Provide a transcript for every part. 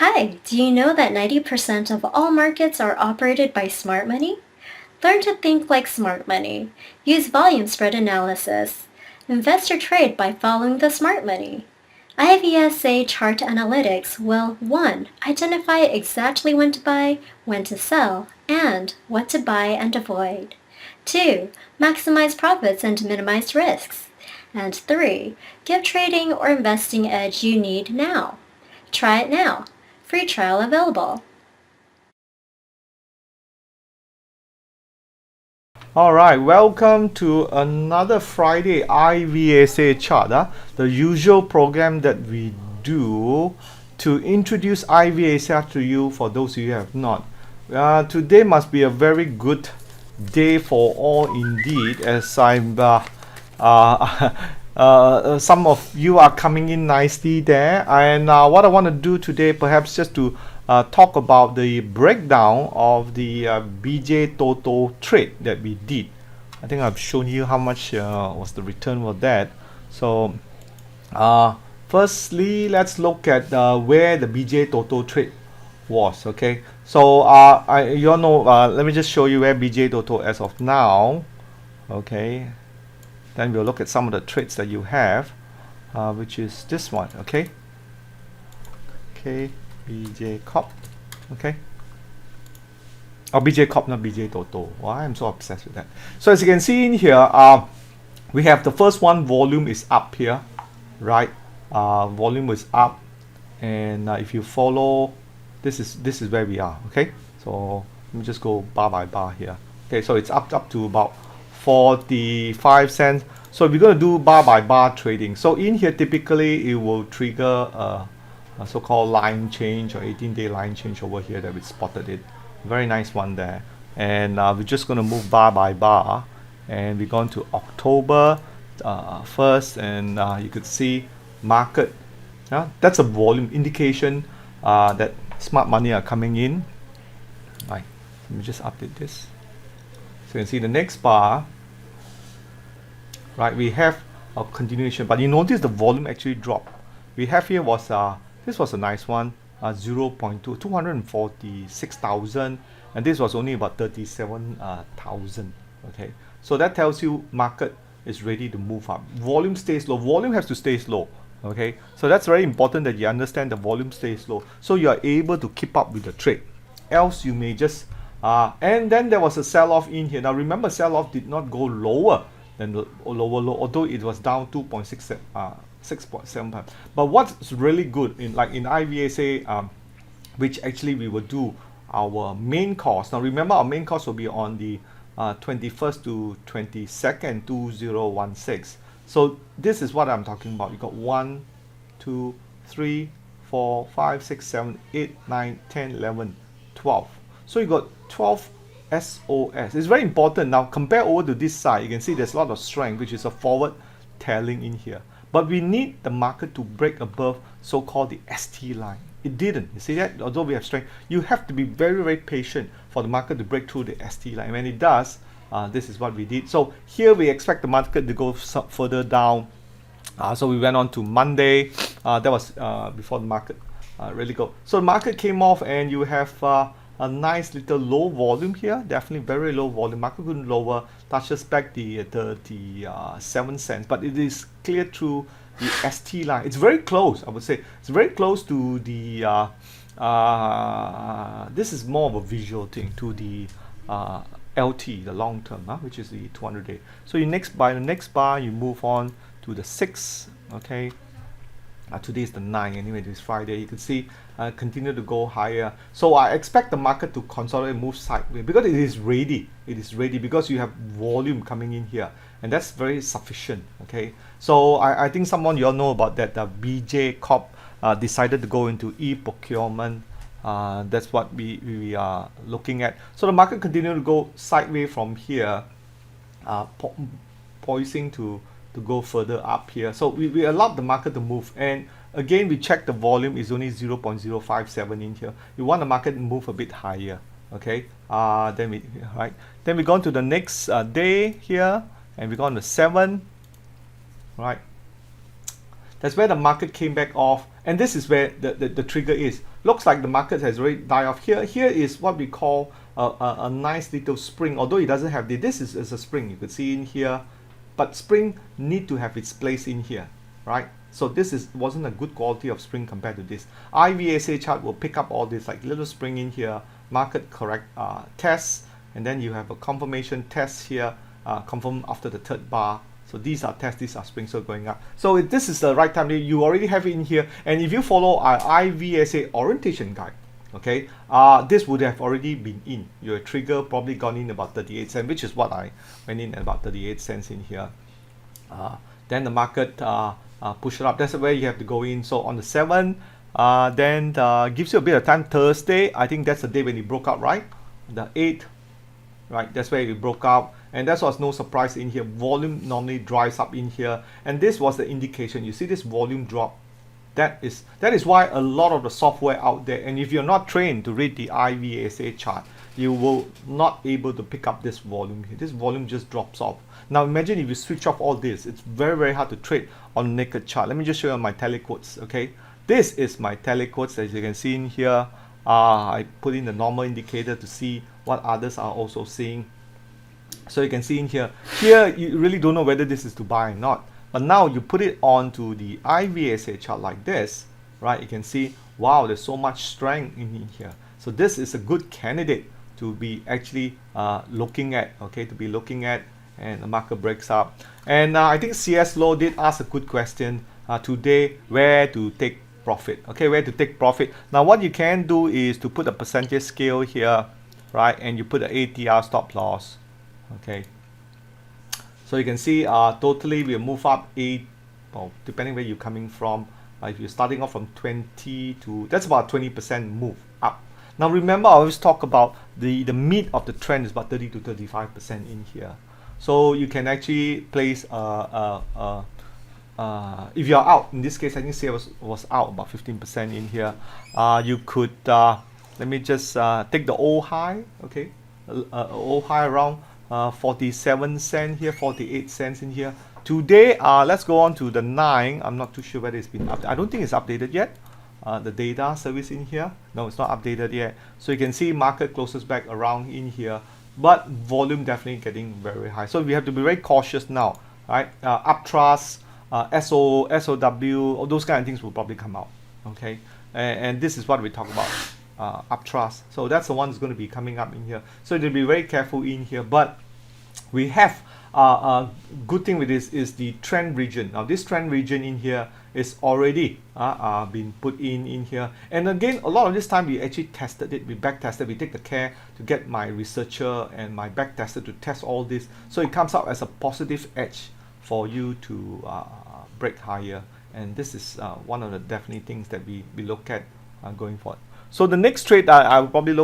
Hi, do you know that 90% of all markets are operated by smart money? Learn to think like smart money. Use volume spread analysis. Invest or trade by following the smart money. iVSAchart analytics will 1. Identify exactly when to buy, when to sell, and what to buy and avoid. 2. Maximize profits and minimize risks. And 3. Give trading or investing edge you need now. Try it now. Free trial available. All right, welcome to another Friday iVSAchart, the usual program that we do to introduce iVSAchart to you for those of you who have not. Today must be a very good day for all indeed, as some of you are coming in nicely there. And what I want to do today, perhaps just to talk about the breakdown of the BJ Toto trade that we did. I think I've shown you how much was the return for that. So firstly, let's look at where the BJ Toto trade was. Okay, so you all know, let me just show you where BJ Toto as of now. Okay, then we'll look at some of the trades that you have, which is this one. Okay, BJCorp. Okay, oh, BJCorp, not BJ Toto. Why I'm so obsessed with that. So as you can see in here, we have the first one. Volume is up here, right? Volume is up, and if you follow, this is where we are. Okay, so let me just go bar by bar here. Okay, so it's up to about 45 cents. So we're going to do bar by bar trading. So in here, typically it will trigger a so-called line change or 18-day line change over here that we spotted it. Very nice one there. And we're just going to move bar by bar, and we're going to October 1st, and you could see market. That's a volume indication that smart money are coming in. Right. Let me just update this. So you can see the next bar. Right, we have a continuation, but you notice the volume actually dropped. We have here was this was a nice one, 246,000, and this was only about 37,000. Okay, so that tells you market is ready to move up. Volume stays low. Volume has to stay low. Okay, so that's very important that you understand the volume stays low, so you are able to keep up with the trade. Else you may just and then there was a sell-off in here. Now remember, sell-off did not go lower than the lower low, although it was down 6.7. But what's really good in iVSA, which actually we will do our main course. Now remember, our main course will be on the 21st to 22nd 2016. So this is what I'm talking about. You got 1, 2, 3, 4, 5, 6, 7, 8, 9, 10, 11, 12. So you got 12 SOS. It's very important. Now compare over to this side, you can see there's a lot of strength, which is a forward telling in here. But we need the market to break above so-called the ST line. It didn't. You see that? Although we have strength, you have to be very, very patient for the market to break through the ST line. When it does, this is what we did. So here we expect the market to go further down. So we went on to Monday. That was before the market really go. So the market came off, and you have a nice little low volume here. Definitely very low volume. Market couldn't lower, touches back the 37 cents, but it is clear through the ST line. It's very close, I would say. It's very close to the this is more of a visual thing, to the LT, the long term, which is the 200-day. So by the next bar, you move on to the 6. Okay, today is the 9. Anyway, this Friday, you can see continue to go higher. So I expect the market to consolidate, move sideways, because it is ready. It is ready because you have volume coming in here, and that's very sufficient. Okay, so I think you all know about that. The BJCorp decided to go into e-procurement. That's what we are looking at. So the market continue to go sideways from here, poising to go further up here. So we allowed the market to move, and again we check the volume is only 0.057 in here. You want the market to move a bit higher. Okay, then we go on to the next day here, and we go on to 7. Right, That's where the market came back off, and this is where the trigger is. Looks like the market has already died off here. Here is what we call a nice little spring, although it doesn't have this is a spring, you could see in here, but spring need to have its place in here, right? So this wasn't a good quality of spring compared to this. iVSAchart will pick up all this like little spring in here, market correct tests, and then you have a confirmation test here, confirm after the third bar. So these are tests, these are springs, so going up. So this is the right time. You already have it in here, and if you follow our iVSA orientation guide, okay, this would have already been in. Your trigger probably gone in about 38 cents, which is what I went in at about 38 cents in here. Then the market push it up. That's where you have to go in. So on the 7th, then gives you a bit of time. Thursday, I think that's the day when it broke out, right? The 8th, right? That's where it broke out, and that was no surprise in here. Volume normally dries up in here, and this was the indication. You see this volume drop. That is why a lot of the software out there, and if you're not trained to read the iVSA chart, you will not able to pick up this volume here. This volume just drops off. Now imagine if you switch off all this, it's very, very hard to trade on naked chart. Let me just show you my telequotes. Okay, this is my telequotes. As you can see in here, I put in the normal indicator to see what others are also seeing. So you can see in here you really don't know whether this is to buy or not. But now you put it onto the iVSA chart like this, right? You can see, wow, there's so much strength in here. So this is a good candidate to be actually looking at, okay, to be looking at, and the market breaks up. And I think CS Low did ask a good question today, where to take profit, okay, where to take profit. Now what you can do is to put a percentage scale here, right, and you put an ATR stop loss, okay. So you can see totally we'll move up well, depending where you're coming from. If you're starting off from 20 to, that's about 20% move up. Now remember, I always talk about the mid of the trend is about 30 to 35% in here. So you can actually place if you're out, in this case I think CS was out about 15% in here. You could let me just take the old high, okay, old high around 47 cents here, 48 cents in here. Today, let's go on to the 9. I'm not too sure whether it's been updated. I don't think it's updated yet. The data service in here, no, it's not updated yet. So you can see market closes back around in here, but volume definitely getting very high. So we have to be very cautious now, right? Uptrust, SOW, all those kind of things will probably come out, okay? And this is what we talk about. Uptrust, so that's the one that's going to be coming up in here, so to be very careful in here. But we have a good thing with this is the trend region. Now this trend region in here is already been put in here, and again a lot of this time we actually tested it, we back tested, we take the care to get my researcher and my back tester to test all this, so it comes out as a positive edge for you to break higher. And this is one of the definitely things that we look at going forward. So the next trade I will probably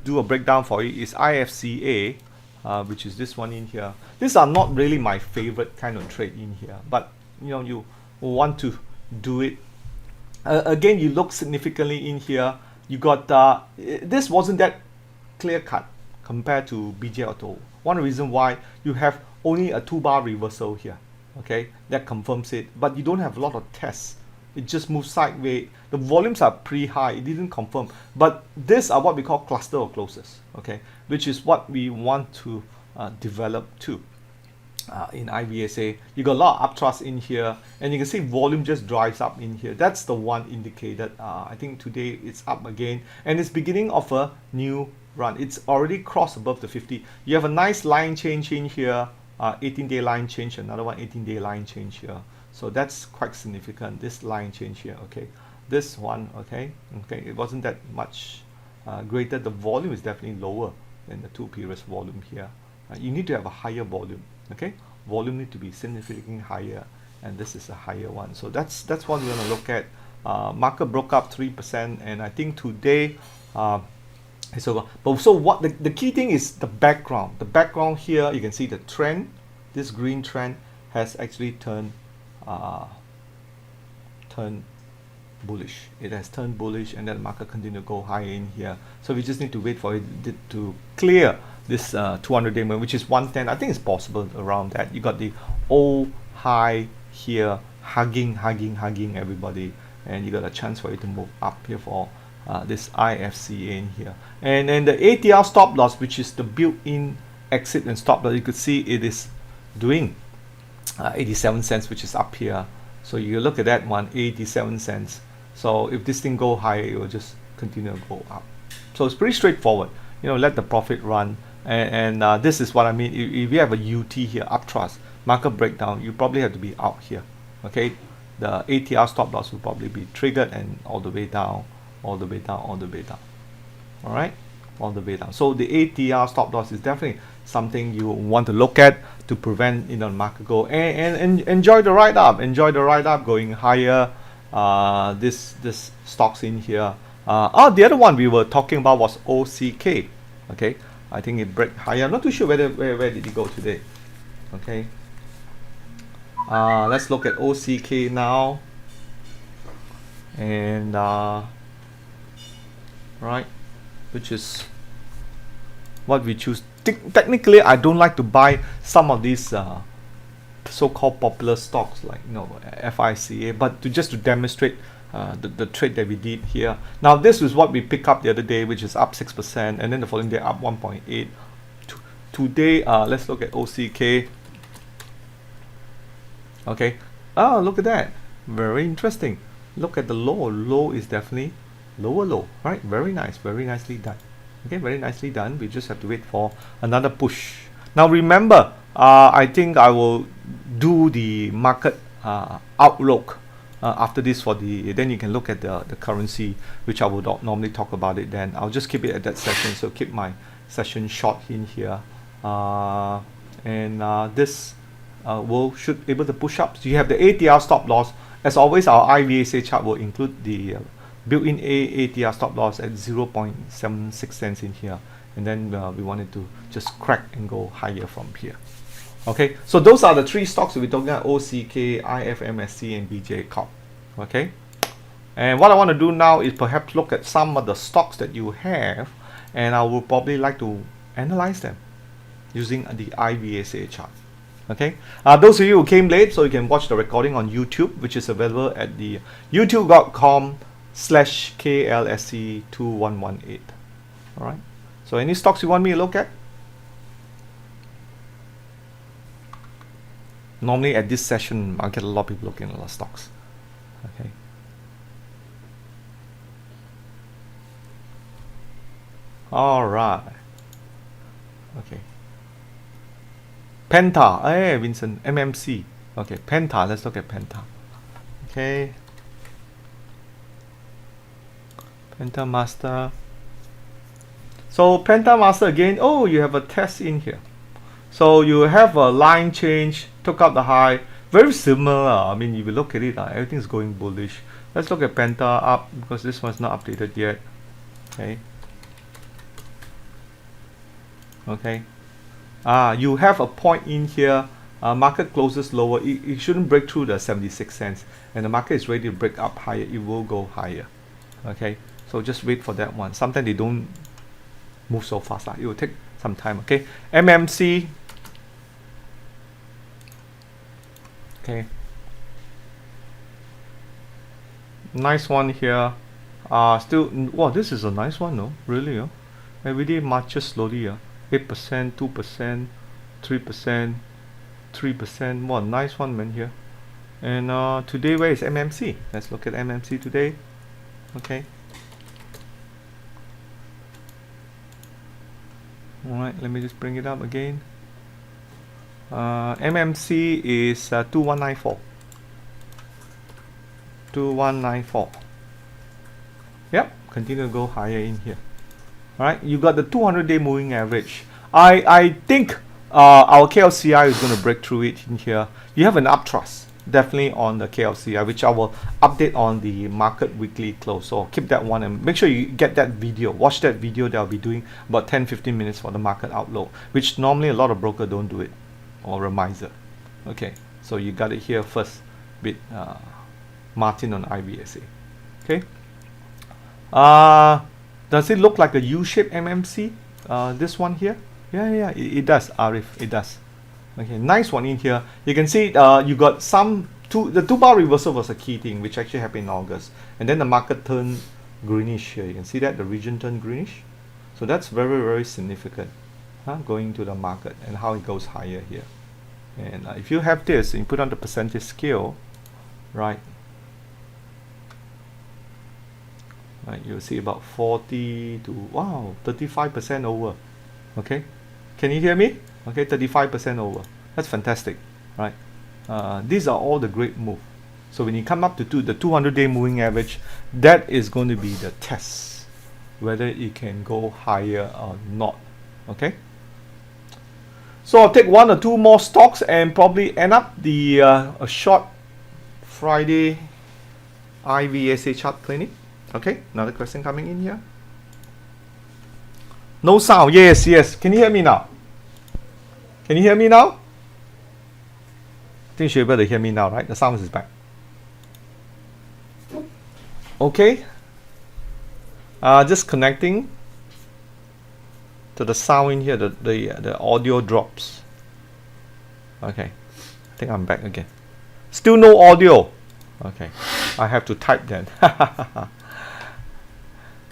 do a breakdown for you is IFCA, which is this one in here. These are not really my favorite kind of trade in here, but you know, you want to do it. Again, you look significantly in here. You got this wasn't that clear cut compared to BJ Auto. One reason why you have only a 2-bar reversal here, okay, that confirms it, but you don't have a lot of tests. It just moves sideways. The volumes are pretty high. It didn't confirm. But these are what we call cluster of closes, okay, which is what we want to develop too. In iVSA, you got a lot of uptrust in here, and you can see volume just drives up in here. That's the one indicated. I think today it's up again, and it's beginning of a new run. It's already crossed above the 50. You have a nice line change in here, 18-day line change, another one 18-day line change here. So that's quite significant, this line change here, okay. This one, okay, it wasn't that much greater. The volume is definitely lower than the 2 periods volume here. You need to have a higher volume, okay. Volume need to be significantly higher, and this is a higher one. So that's what we're going to look at. Market broke up 3%, and I think today it's over. But so what the key thing is the background. The background here, you can see the trend, this green trend has actually turned bullish. It has turned bullish, and then the market continue to go higher in here. So we just need to wait for it to clear this 200-day movement, which is 110. I think it's possible around that. You got the old high here, hugging everybody, and you got a chance for it to move up here for this IFCA in here. And then the ATR stop loss, which is the built-in exit and stop loss, you could see it is doing 87 cents, which is up here. So you look at that one, 87 cents. So if this thing go higher, it will just continue to go up. So it's pretty straightforward. You know, let the profit run. And this is what I mean. If you have a UT here, uptrust, market breakdown, you probably have to be out here. Okay, the ATR stop loss will probably be triggered and all the way down, all the way down, all the way down. All right, all the way down. So the ATR stop loss is definitely something you want to look at to prevent, you know, the market go and enjoy the ride up. Enjoy the ride up, going higher. This stocks in here. The other one we were talking about was OCK. Okay, I think it break higher. I'm not too sure where did it go today. Okay, let's look at OCK now. And right, which is what we choose. Technically, I don't like to buy some of these so-called popular stocks like, you know, FICA, but just to demonstrate the trade that we did here. Now this is what we picked up the other day, which is up 6%, and then the following day up 1.8. Today, let's look at OCK. Okay, oh, look at that, very interesting. Look at the low. Low is definitely lower low, right? Very nice, very nicely done. Okay, very nicely done. We just have to wait for another push. Now remember, I think I will do the market outlook after this for the, then you can look at the currency, which I would normally talk about it then. I'll just keep it at that session, so keep my session short in here. This should able to push up. So you have the ATR stop loss. As always, our iVSAchart will include the built-in ATR stop loss at 0.76 cents in here, and then we wanted to just crack and go higher from here. Okay, so those are the three stocks we're talking about: OCK, IFCAMSC, and BJCorp. Okay, and what I want to do now is perhaps look at some of the stocks that you have, and I will probably like to analyze them using the iVSAchart. Okay, those of you who came late, so you can watch the recording on YouTube, which is available at the youtube.com/KLSC2118. all right, so any stocks you want me to look at? Normally at this session I get a lot of people looking at a lot of stocks. Okay, all right. Okay, Penta, hey Vincent, MMC. Okay, Penta, let's look at Penta. Okay, Penta Master. So Penta Master again, oh, you have a test in here. So you have a line change, took out the high, very similar. I mean, if you look at it, everything's going bullish. Let's look at Penta up, because this one's not updated yet. Okay. Okay. You have a point in here. Market closes lower. It shouldn't break through the 76 cents, and the market is ready to break up higher. It will go higher. Okay. So just wait for that one. Sometimes they don't move so fast. It will take some time. Okay. MMC. Okay, nice one here. Still, wow, this is a nice one, no? Really, every day marches slowly. 8%, 2%, 3%, 3%. Wow, nice one, man, here. And today, where is MMC? Let's look at MMC today. Okay. All right, let me just bring it up again. MMC is 2194. 2194. Yep, continue to go higher in here. Alright, you got the 200-day moving average. I think our KLCI is going to break through it in here. You have an uptrust definitely on the KLCI, which I will update on the market weekly close. So keep that one and make sure you get that video. Watch that video that I'll be doing about 10-15 minutes for the market outlook, which normally a lot of brokers don't do it, or reminder. Okay, so you got it here first with Martin on iVSA. Okay, does it look like a U-shaped MMC? This one here? It does, Arif, it does. Okay, nice one in here. You can see you got some the 2-bar reversal was a key thing which actually happened in August, and then the market turned greenish here. You can see that the region turned greenish, so that's very, very significant, going to the market and how it goes higher here. And if you have this and you put on the percentage scale, right, you'll see about 40 to 35% over. Okay, can you hear me? Okay, 35% over. That's fantastic, right? These are all the great move. So when you come up to the 200-day moving average, that is going to be the test whether it can go higher or not. Okay, so I'll take 1 or 2 more stocks and probably end up the a short Friday iVSAchart clinic. Okay, another question coming in here. No sound. Yes. Can you hear me now? Can you hear me now? I think you should be able to hear me now, right? The sound is back. Okay. Just connecting to the sound in here. The audio drops. Okay. I think I'm back again. Still no audio. Okay. I have to type then.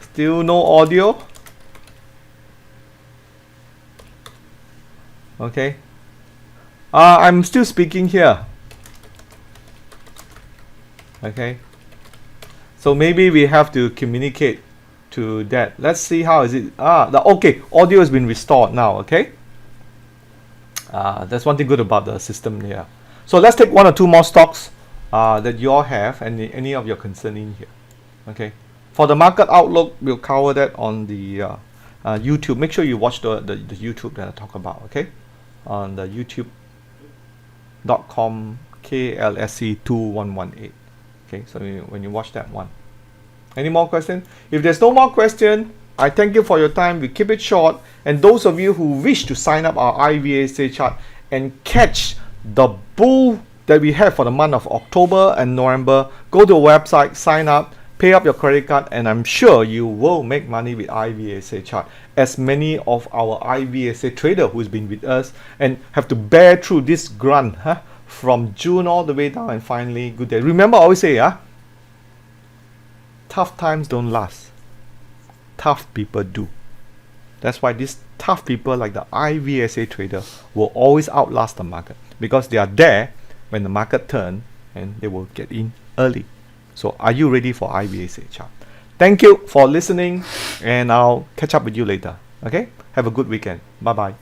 Still no audio. Okay. I'm still speaking here. Okay. So maybe we have to communicate to that. Let's see how is it. Okay, audio has been restored now. Okay. That's one thing good about the system here. So let's take 1 or 2 more stocks that you all have and any of your concern in here. Okay. For the market outlook, we'll cover that on the YouTube. Make sure you watch the YouTube that I talk about. Okay. On the youtube.com KLSC2118. Okay, so when you watch that one. Any more questions? If there's no more question, I thank you for your time. We keep it short. And those of you who wish to sign up our iVSAchart and catch the bull that we have for the month of October and November, go to our website, sign up, pay up your credit card, and I'm sure you will make money with iVSAchart. As many of our iVSA trader who's been with us and have to bear through this grunt from June all the way down and finally good day. Remember I always say, tough times don't last. Tough people do. That's why these tough people like the iVSA trader will always outlast the market, because they are there when the market turns and they will get in early. So are you ready for iVSAchart? Thank you for listening, and I'll catch up with you later. Okay? Have a good weekend. Bye-bye.